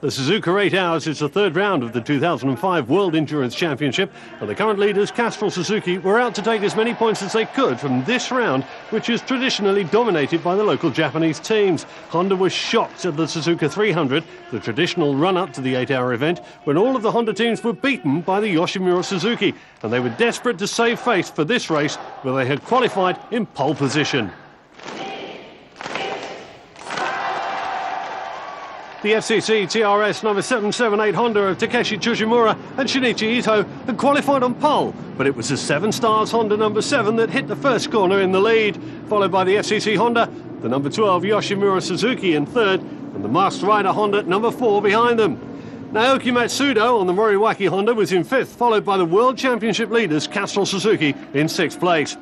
The Suzuka 8 Hours is the third round of the 2005 World Endurance Championship, and the current leaders, Castrol Suzuki, were out to take as many points as they could from this round, which is traditionally dominated by the local Japanese teams. Honda was shocked at the Suzuka 300, the traditional run-up to the 8-hour event, when all of the Honda teams were beaten by the Yoshimura Suzuki, and they were desperate to save face for this race, where they had qualified in pole position. The FCC TRS number 778 Honda of Takeshi Tsujimura and Shinichi Ito had qualified on pole, but it was the 7 Stars Honda number 7 that hit the first corner in the lead, followed by the FCC Honda, the number 12 Yoshimura Suzuki in third, and the Masked Rider Honda number 4 behind them. Naoki Matsudo on the Moriwaki Honda was in 5th, followed by the World Championship leaders Castrol Suzuki in 6th place.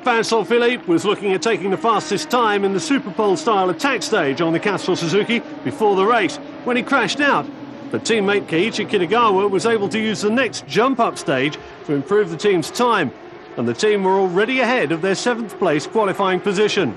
Vincent Philippe was looking at taking the fastest time in the Superpole-style attack stage on the Castrol Suzuki before the race, when he crashed out. But teammate Keiichi Kitagawa was able to use the next jump-up stage to improve the team's time, and the team were already ahead of their 7th place qualifying position.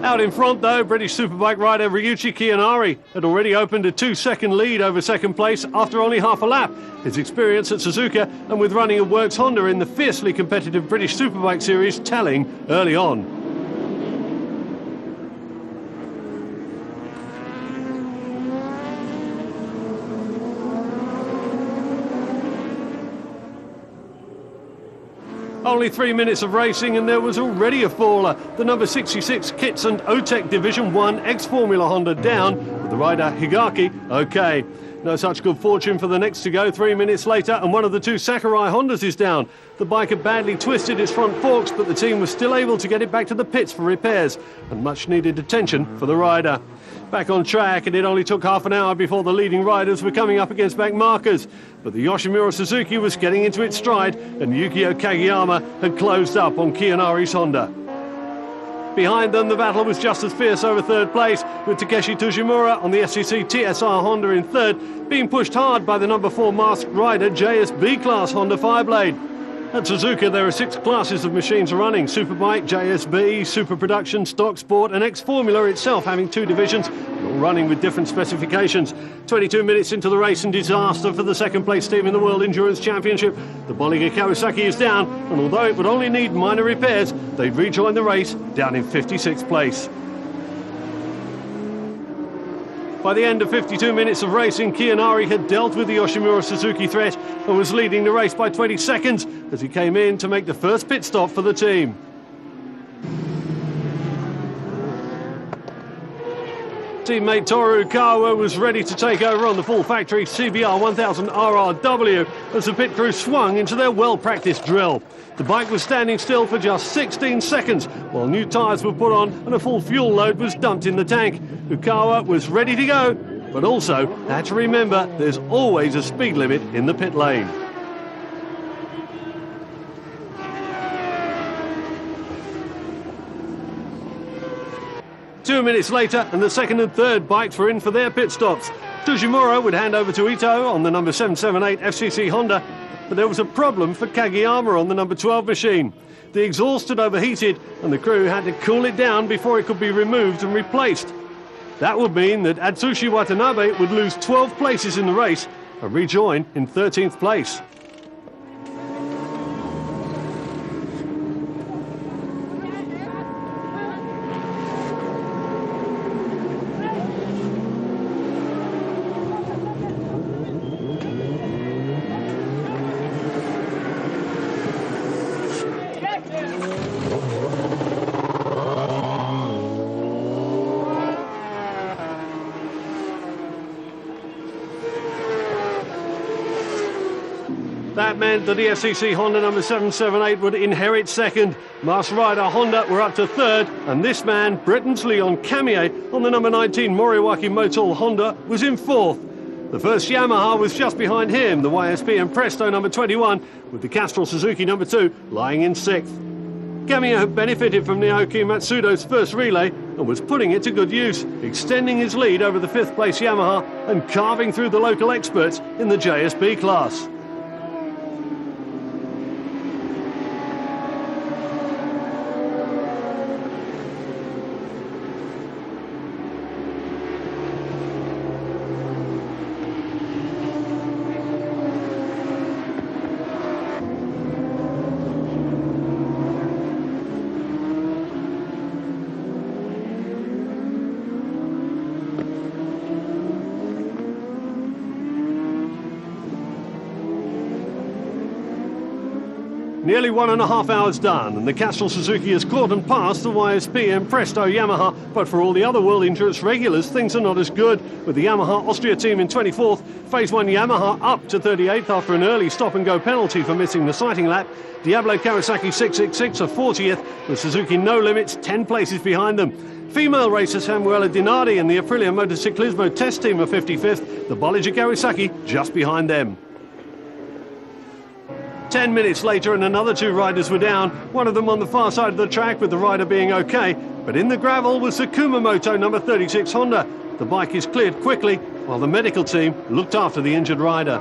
Out in front, though, British Superbike rider Ryuichi Kiyanari had already opened a 2-second lead over second place after only half a lap. His experience at Suzuka and with running a Works Honda in the fiercely competitive British Superbike series telling early on. Only 3 minutes of racing and there was already a faller. The number 66 Kits and OTEC Division 1 ex-Formula Honda down, with the rider Higaki okay. No such good fortune for the next to go 3 minutes later, and one of the 2 Sakurai Hondas is down. The bike had badly twisted its front forks, but the team was still able to get it back to the pits for repairs, and much needed attention for the rider. Back on track, and it only took half an hour before the leading riders were coming up against back markers. But the Yoshimura Suzuki was getting into its stride, and Yukio Kageyama had closed up on Kiyanari's Honda. Behind them, the battle was just as fierce over third place, with Takeshi Tsujimura on the FCC TSR Honda in third, being pushed hard by the number 4 Masked Rider JSB class Honda Fireblade. At Suzuka, there are 6 classes of machines running: Superbike, JSB, Super Production, Stock Sport, and X-Formula itself having 2 divisions, all running with different specifications. 22 minutes into the race and disaster for the second place team in the World Endurance Championship. The Bolliger Kawasaki is down, and although it would only need minor repairs, they'd rejoin the race down in 56th place. By the end of 52 minutes of racing, Kiyanari had dealt with the Yoshimura Suzuki threat and was leading the race by 20 seconds as he came in to make the first pit stop for the team. Teammate Toru Kawa was ready to take over on the full factory CBR 1000 RRW as the pit crew swung into their well-practiced drill. The bike was standing still for just 16 seconds while new tyres were put on and a full fuel load was dumped in the tank. Ukawa was ready to go, but also had to remember there's always a speed limit in the pit lane. Two minutes later, and the second and third bikes were in for their pit stops. Tsujimura would hand over to Ito on the number 778 FCC Honda, but there was a problem for Kageyama on the number 12 machine. The exhaust had overheated, and the crew had to cool it down before it could be removed and replaced. That would mean that Atsushi Watanabe would lose 12 places in the race and rejoin in 13th place. That meant that the FCC Honda number 778 would inherit second. Masked Rider Honda were up to third, and this man, Britain's Leon Camier, on the number 19 Moriwaki Motul Honda, was in fourth. The first Yamaha was just behind him, the YSP and Presto number 21, with the Castrol Suzuki number 2 lying in sixth. Camier had benefited from Naoki Matsudo's first relay and was putting it to good use, extending his lead over the 5th place Yamaha and carving through the local experts in the JSB class. Nearly 1.5 hours done, and the Castrol Suzuki has clawed and passed the YSP and Presto Yamaha, but for all the other World Endurance regulars, things are not as good, with the Yamaha Austria team in 24th, Phase 1 Yamaha up to 38th after an early stop-and-go penalty for missing the sighting lap, Diablo Kawasaki 666 are 40th, with Suzuki No Limits 10 places behind them. Female racer Samuela Dinardi and the Aprilia Motociclismo test team are 55th, the Bolliger Kawasaki just behind them. 10 minutes later and another two riders were down, one of them on the far side of the track with the rider being okay, but in the gravel was the Kumamoto number 36 Honda. The bike is cleared quickly while the medical team looked after the injured rider.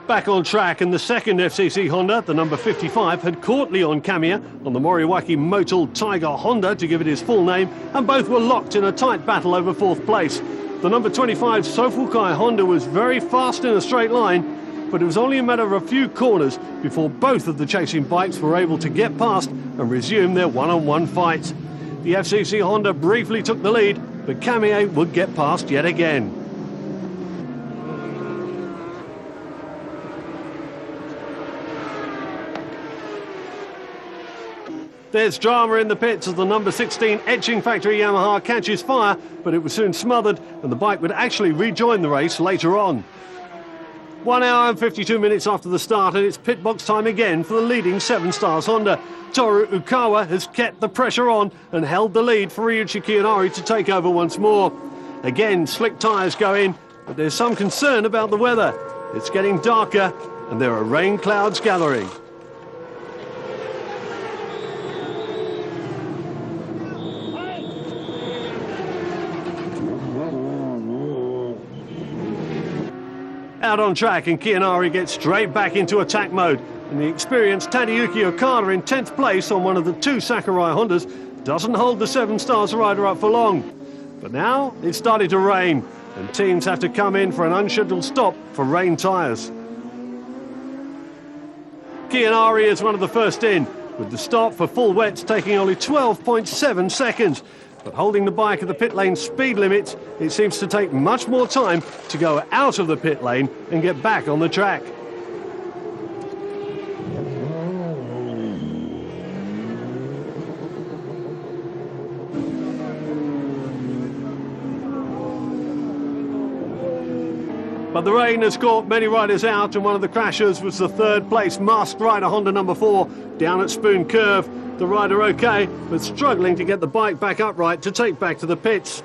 Back on track, and the second FCC Honda, the number 55, had caught Leon Kamiya on the Moriwaki Motul Tiger Honda to give it his full name, and both were locked in a tight battle over fourth place. The number 25 Sofukai Honda was very fast in a straight line, but it was only a matter of a few corners before both of the chasing bikes were able to get past and resume their one-on-one fight. The FCC Honda briefly took the lead, but Kamiya would get past yet again. There's drama in the pits as the number 16 Etching Factory Yamaha catches fire, but it was soon smothered and the bike would actually rejoin the race later on. 1 hour and 52 minutes after the start, and it's pit box time again for the leading 7 Stars Honda. Toru Ukawa has kept the pressure on and held the lead for Ryuichi Kiyanari to take over once more. Again, slick tyres go in, but there's some concern about the weather. It's getting darker and there are rain clouds gathering. Out on track, and Kiyanari gets straight back into attack mode, and the experienced Tadayuki Okada in 10th place on one of the 2 Sakurai Hondas doesn't hold the 7 Stars rider up for long. But now it's starting to rain, and teams have to come in for an unscheduled stop for rain tyres. Kiyanari is one of the first in, with the stop for full wets taking only 12.7 seconds. But holding the bike at the pit lane speed limit, it seems to take much more time to go out of the pit lane and get back on the track. But the rain has caught many riders out, and one of the crashers was the 3rd place masked rider Honda number 4 down at Spoon Curve. The rider okay, but struggling to get the bike back upright to take back to the pits.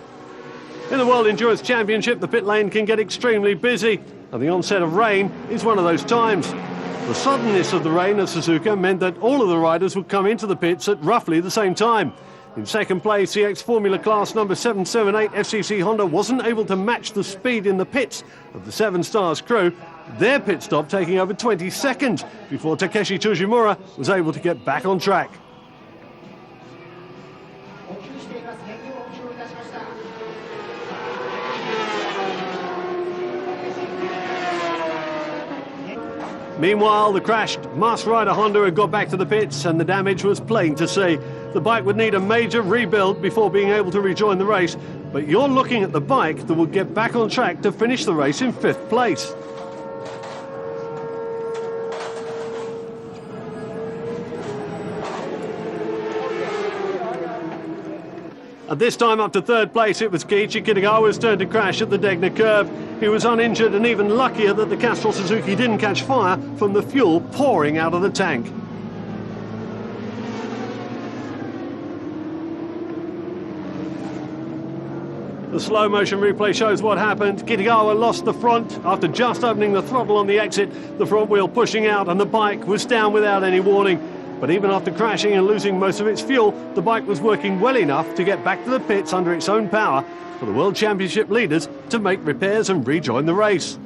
In the World Endurance Championship, the pit lane can get extremely busy, and the onset of rain is one of those times. The suddenness of the rain at Suzuka meant that all of the riders would come into the pits at roughly the same time. In second place, the ex-Formula Class number 778 FCC Honda wasn't able to match the speed in the pits of the 7 Stars crew, their pit stop taking over 20 seconds before Takeshi Tsujimura was able to get back on track. Meanwhile, the crashed masked rider Honda had got back to the pits, and the damage was plain to see. The bike would need a major rebuild before being able to rejoin the race, but you're looking at the bike that will get back on track to finish the race in 5th place. At this time up to 3rd place, it was Keiichi Kitagawa's turn to crash at the Degner curve. He was uninjured and even luckier that the Castrol Suzuki didn't catch fire from the fuel pouring out of the tank. The slow motion replay shows what happened. Kitagawa lost the front after just opening the throttle on the exit, the front wheel pushing out, and the bike was down without any warning. But even after crashing and losing most of its fuel, the bike was working well enough to get back to the pits under its own power for the World Championship leaders to make repairs and rejoin the race.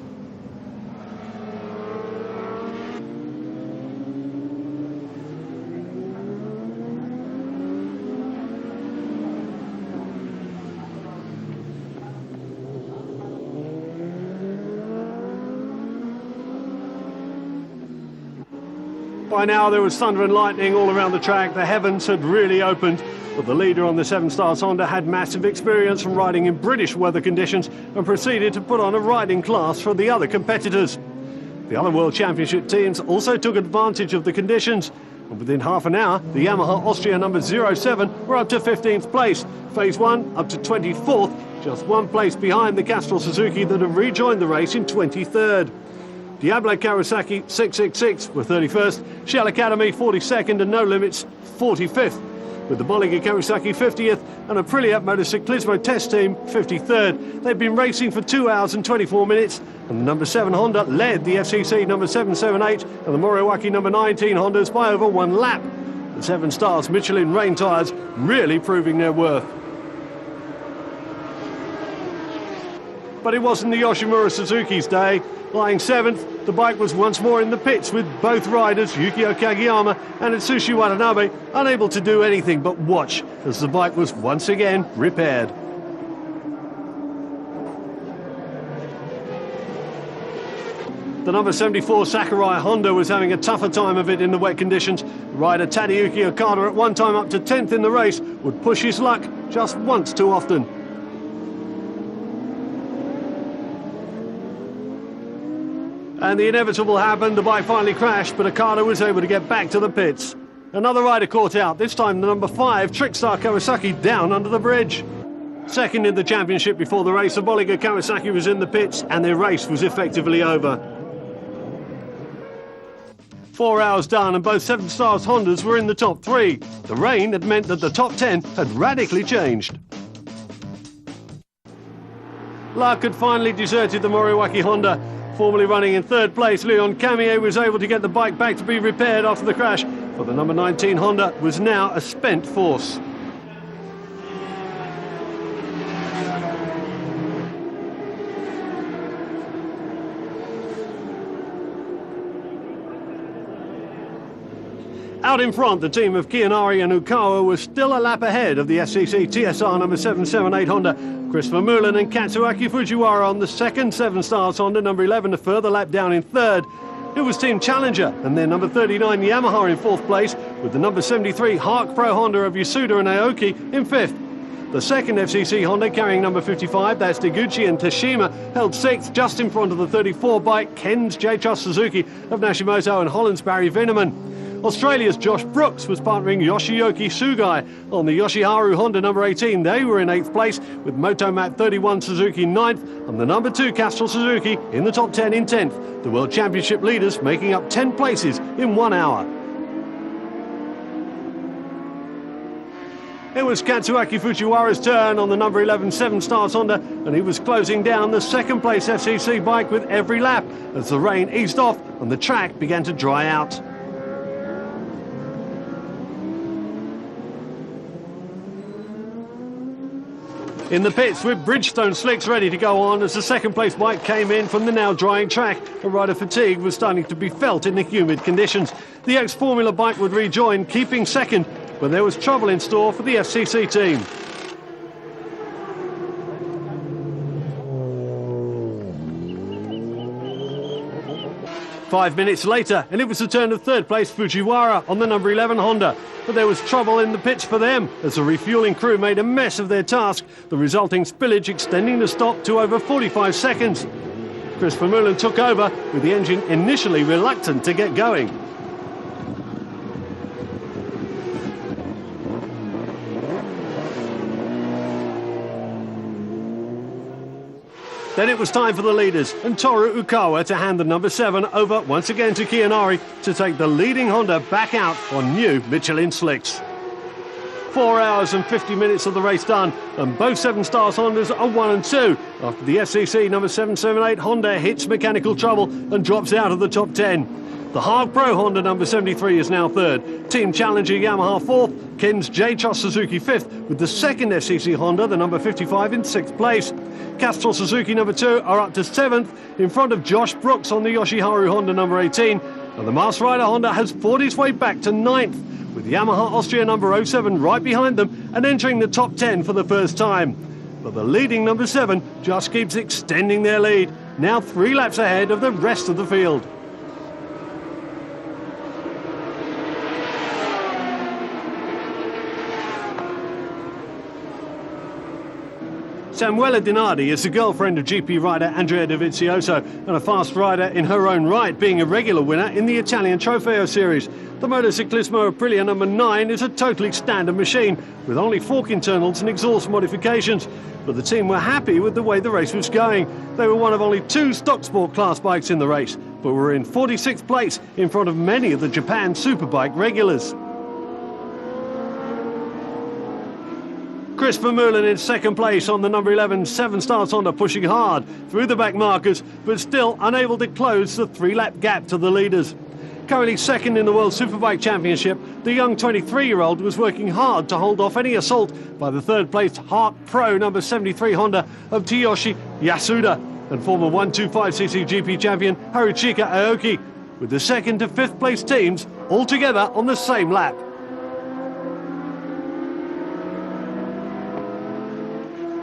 By now there was thunder and lightning all around the track. The heavens had really opened, but the leader on the 7 Stars Honda had massive experience from riding in British weather conditions and proceeded to put on a riding class for the other competitors. The other World Championship teams also took advantage of the conditions. And within half an hour, the Yamaha Austria number 07 were up to 15th place. Phase 1 up to 24th, just one place behind the Castrol Suzuki that had rejoined the race in 23rd. Diablo Kawasaki 666 were 31st, Shell Academy 42nd and No Limits 45th. With the Bolliger Kawasaki 50th and Aprilia Motociclismo test team 53rd. They'd been racing for 2 hours and 24 minutes and the number 7 Honda led the FCC number 778 and the Moriwaki number 19 Hondas by over 1 lap. The 7 Stars Michelin rain tyres really proving their worth. But it wasn't the Yoshimura Suzuki's day. Lying 7th, the bike was once more in the pits with both riders, Yukio Kageyama and Atsushi Watanabe, unable to do anything but watch as the bike was once again repaired. The number 74 Sakurai Honda was having a tougher time of it in the wet conditions. Rider Tadayuki Okada, at one time up to 10th in the race, would push his luck just once too often. And the inevitable happened, the bike finally crashed, but Okada was able to get back to the pits. Another rider caught out, this time the number 5, Trickstar Kawasaki, down under the bridge. Second in the championship before the race, the Bolliger Kawasaki was in the pits and their race was effectively over. 4 hours done and both 7 Stars Hondas were in the top 3. The rain had meant that the top 10 had radically changed. Luck had finally deserted the Moriwaki Honda. Formerly running in 3rd place, Leon Camier was able to get the bike back to be repaired after the crash, but the number 19 Honda was now a spent force. Out in front, the team of Kianari and Ukawa was still a lap ahead of the FCC TSR number 778 Honda. Christopher Mullen and Katsuaki Fujiwara on the second 7 Stars Honda number 11, a further lap down in 3rd. It was Team Challenger and then number 39 Yamaha in 4th place, with the number 73 Hark Pro Honda of Yasuda and Aoki in 5th. The second FCC Honda carrying number 55, that's Deguchi and Tashima, held 6th just in front of the 34 bike Ken's J-Trust Suzuki of Nashimoto and Holland's Barry Vineman. Australia's Josh Brooks was partnering Yoshioki Sugai on the Yoshiharu Honda number 18. They were in 8th place with Motomat 31 Suzuki 9th and the number 2 Castrol Suzuki in the top 10 in 10th. The World Championship leaders making up 10 places in 1 hour. It was Katsuaki Fujiwara's turn on the number 11 7 Stars Honda, and he was closing down the 2nd place FCC bike with every lap as the rain eased off and the track began to dry out. In the pits with Bridgestone slicks ready to go on as the 2nd place bike came in from the now drying track. A rider fatigue was starting to be felt in the humid conditions. The ex-Formula bike would rejoin, keeping 2nd, but there was trouble in store for the FCC team. Five minutes later, and it was the turn of 3rd place Fujiwara on the number 11 Honda. But there was trouble in the pits for them as the refuelling crew made a mess of their task, the resulting spillage extending the stop to over 45 seconds. Christopher Mullen took over, with the engine initially reluctant to get going. Then it was time for the leaders and Toru Ukawa to hand the number 7 over once again to Kianari to take the leading Honda back out on new Michelin slicks. 4 hours and 50 minutes of the race done, and both 7 Stars Hondas are 1 and 2 after the FCC number 778 Honda hits mechanical trouble and drops out of the top 10. The Hark Pro Honda number 73 is now 3rd. Team Challenger Yamaha 4th. Ken's J-Trust Suzuki 5th, with the 2nd FCC Honda, the number 55, in 6th place. Castrol Suzuki number 2 are up to 7th, in front of Josh Brooks on the Yoshiharu Honda number 18. And the Masked Rider Honda has fought its way back to 9th, with Yamaha Austria number 07 right behind them and entering the top 10 for the first time. But the leading number 7 just keeps extending their lead, now 3 laps ahead of the rest of the field. Samuela Dinardi is the girlfriend of GP rider Andrea Dovizioso and a fast rider in her own right, being a regular winner in the Italian Trofeo Series. The Motociclismo Aprilia number 9 is a totally standard machine with only fork internals and exhaust modifications. But the team were happy with the way the race was going. They were one of only 2 stock sport class bikes in the race, but were in 46th place in front of many of the Japan Superbike regulars. Chris Vermeulen in second place on the number 11 7 Stars Honda, pushing hard through the back markers, but still unable to close the 3-lap gap to the leaders. Currently second in the World Superbike Championship, the young 23-year-old was working hard to hold off any assault by the third-placed Hart Pro number 73 Honda of Tsuyoshi Yasuda and former 125cc GP champion Haruchika Aoki, with the 2nd to 5th place teams all together on the same lap.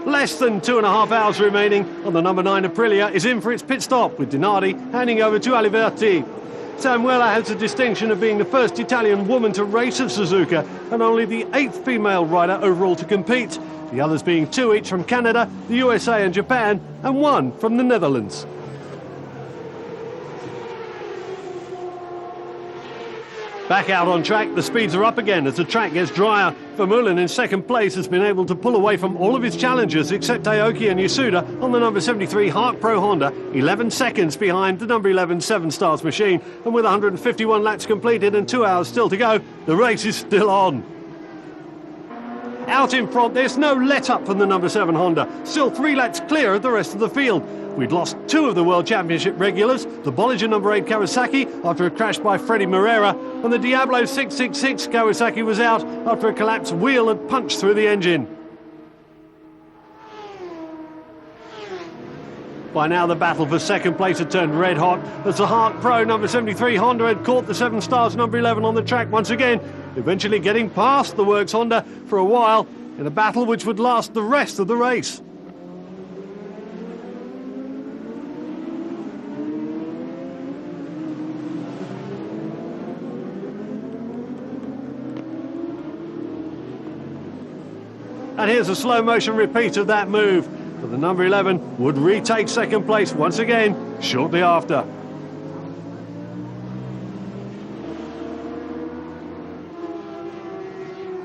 Less than 2.5 hours remaining, and the number 9 Aprilia is in for its pit stop, with Dinardi handing over to Aliberti. Samuela has the distinction of being the first Italian woman to race at Suzuka and only the 8th female rider overall to compete, the others being 2 each from Canada, the USA and Japan, and 1 from the Netherlands. Back out on track, the speeds are up again as the track gets drier. Vermeulen in second place has been able to pull away from all of his challengers except Aoki and Yasuda on the number 73 Hart Pro Honda, 11 seconds behind the number 11 7 Stars machine, and with 151 laps completed and 2 hours still to go, the race is still on. Out in front, there's no let-up from the number 7 Honda, still 3 laps clear of the rest of the field. We'd lost 2 of the World Championship regulars, the Bolliger number 8 Kawasaki after a crash by Freddie Moreira, and the Diablo 666 Kawasaki was out after a collapsed wheel had punched through the engine. By now the battle for second place had turned red hot as the Hart Pro number 73 Honda had caught the 7 Stars number 11 on the track once again, eventually getting past the Works Honda for a while in a battle which would last the rest of the race. And here's a slow motion repeat of that move, but the number 11 would retake second place once again shortly after.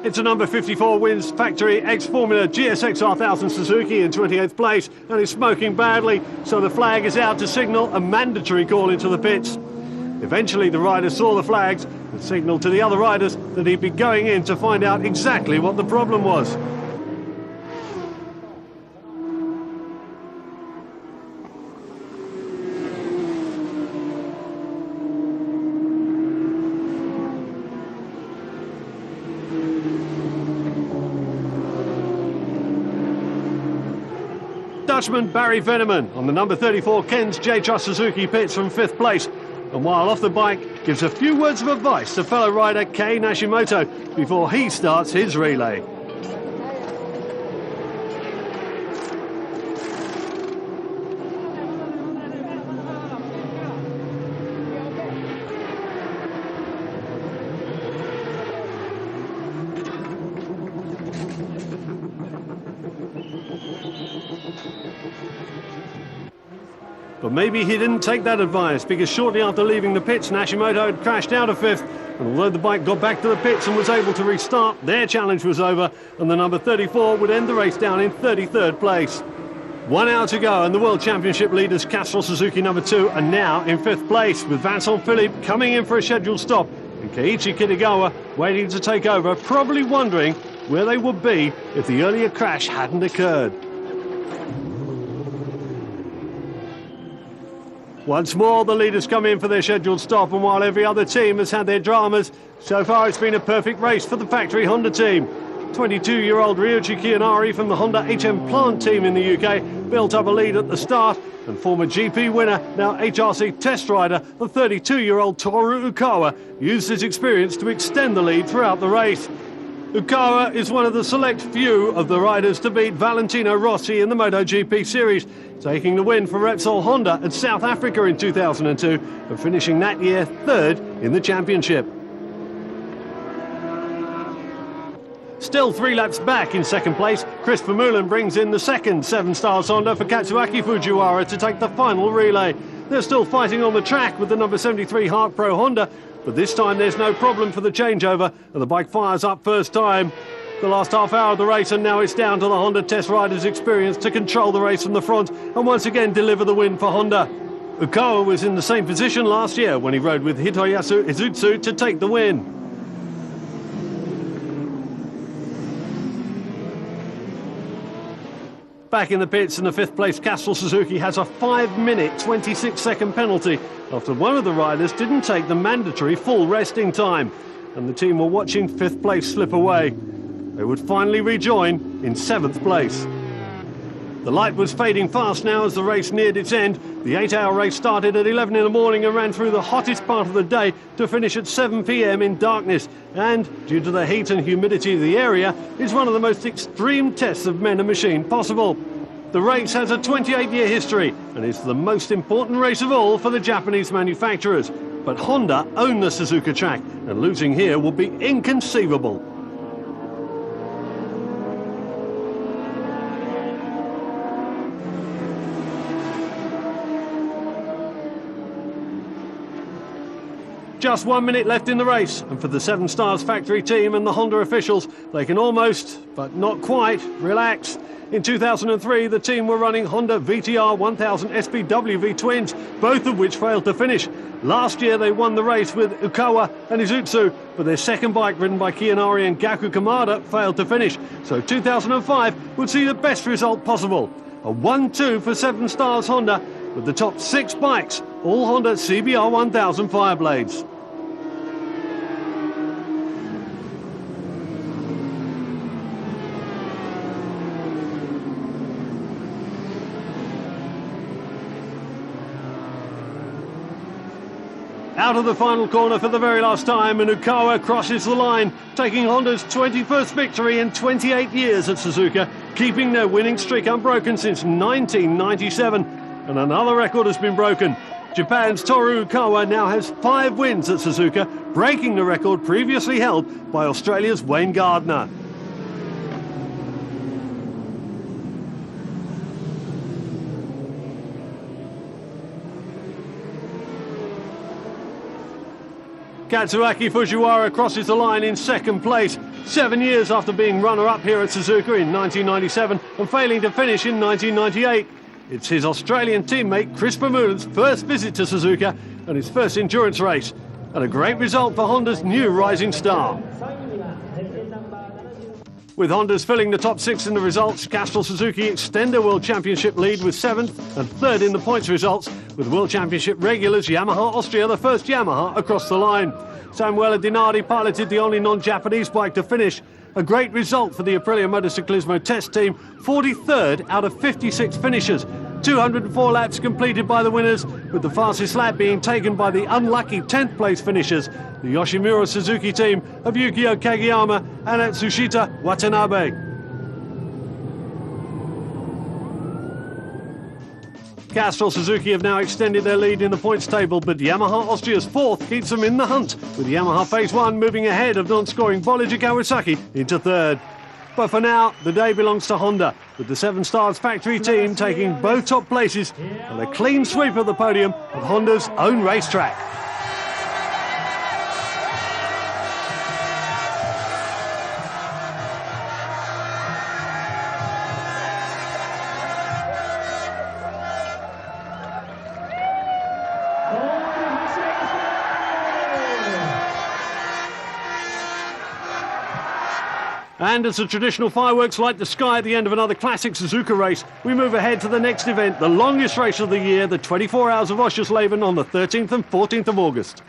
It's a number 54 wins factory X-Formula GSX 1000 Suzuki in 28th place and is smoking badly, so the flag is out to signal a mandatory call into the pits. Eventually the rider saw the flags and signalled to the other riders that he'd be going in to find out exactly what the problem was. Dutchman Barry Veneman on the number 34 Ken's J-Trust Suzuki pits from 5th place, and while off the bike gives a few words of advice to fellow rider Kei Nashimoto before he starts his relay. But maybe he didn't take that advice, because shortly after leaving the pits, Nashimoto had crashed out of 5th, and although the bike got back to the pits and was able to restart, their challenge was over, and the number 34 would end the race down in 33rd place. 1 hour to go, and the World Championship leaders Castrol Suzuki number 2 are now in 5th place, with Vincent Philippe coming in for a scheduled stop, and Keiichi Kitagawa waiting to take over, probably wondering where they would be if the earlier crash hadn't occurred. Once more, the leaders come in for their scheduled stop, and while every other team has had their dramas, so far it's been a perfect race for the factory Honda team. 22-year-old Ryuichi Kiyanari from the Honda HM Plant team in the UK built up a lead at the start, and former GP winner, now HRC test rider, the 32-year-old Toru Ukawa, used his experience to extend the lead throughout the race. Ukawa is one of the select few of the riders to beat Valentino Rossi in the MotoGP series, taking the win for Repsol Honda at South Africa in 2002 and finishing that year 3rd in the championship. Still 3 laps back in second place, Chris Vermeulen brings in the second 7 Stars Honda for Katsuaki Fujiwara to take the final relay. They're still fighting on the track with the number 73 Hark Pro Honda, but this time there's no problem for the changeover, and the bike fires up first time. The last half hour of the race, and now it's down to the Honda test riders' experience to control the race from the front and once again deliver the win for Honda. Ukawa was in the same position last year when he rode with Hitoyasu Izutsu to take the win. Back in the pits in the 5th place, Castrol Suzuki has a 5-minute 26-second penalty after one of the riders didn't take the mandatory full resting time, and the team were watching 5th place slip away. They would finally rejoin in 7th place. The light was fading fast now as the race neared its end. The 8-hour race started at 11 in the morning and ran through the hottest part of the day to finish at 7 p.m. in darkness. And, due to the heat and humidity of the area, is one of the most extreme tests of men and machine possible. The race has a 28-year history and is the most important race of all for the Japanese manufacturers. But Honda own the Suzuka track, and losing here would be inconceivable. Just 1 minute left in the race, and for the 7 Stars factory team and the Honda officials, they can almost, but not quite, relax. In 2003, the team were running Honda VTR 1000 SPWV twins, both of which failed to finish. Last year, they won the race with Ukawa and Izutsu, but their second bike, ridden by Kiyanari and Gaku Kamada, failed to finish. So 2005 would see the best result possible. A 1-2 for 7 Stars Honda, with the top 6 bikes, all Honda CBR 1000 Fireblades. Out of the final corner for the very last time, and Ukawa crosses the line, taking Honda's 21st victory in 28 years at Suzuka, keeping their winning streak unbroken since 1997. And another record has been broken. Japan's Toru Ukawa now has 5 wins at Suzuka, breaking the record previously held by Australia's Wayne Gardner. Katsuaki Fujiwara crosses the line in second place, 7 years after being runner-up here at Suzuka in 1997 and failing to finish in 1998. It's his Australian teammate Chris Vermeulen's first visit to Suzuka and his first endurance race, and a great result for Honda's new rising star. With Honda's filling the top 6 in the results, Castrol Suzuki extend their World Championship lead with 7th and 3rd in the points results, with World Championship regulars Yamaha Austria the first Yamaha across the line. Samuele Dinardi piloted the only non-Japanese bike to finish. A great result for the Aprilia Motociclismo test team, 43rd out of 56 finishers. 204 laps completed by the winners, with the fastest lap being taken by the unlucky 10th place finishers, the Yoshimura Suzuki team of Yukio Kageyama and Atsushita Watanabe. Castrol Suzuki have now extended their lead in the points table, but Yamaha Austria's 4th keeps them in the hunt, with Yamaha Phase 1 moving ahead of non-scoring Bolliger Kawasaki into 3rd. But for now, the day belongs to Honda, with the 7 Stars factory team taking both top places and a clean sweep of the podium of Honda's own racetrack. And as the traditional fireworks light the sky at the end of another classic Suzuka race, we move ahead to the next event, the longest race of the year, the 24 Hours of Oschersleben on the 13th and 14th of August.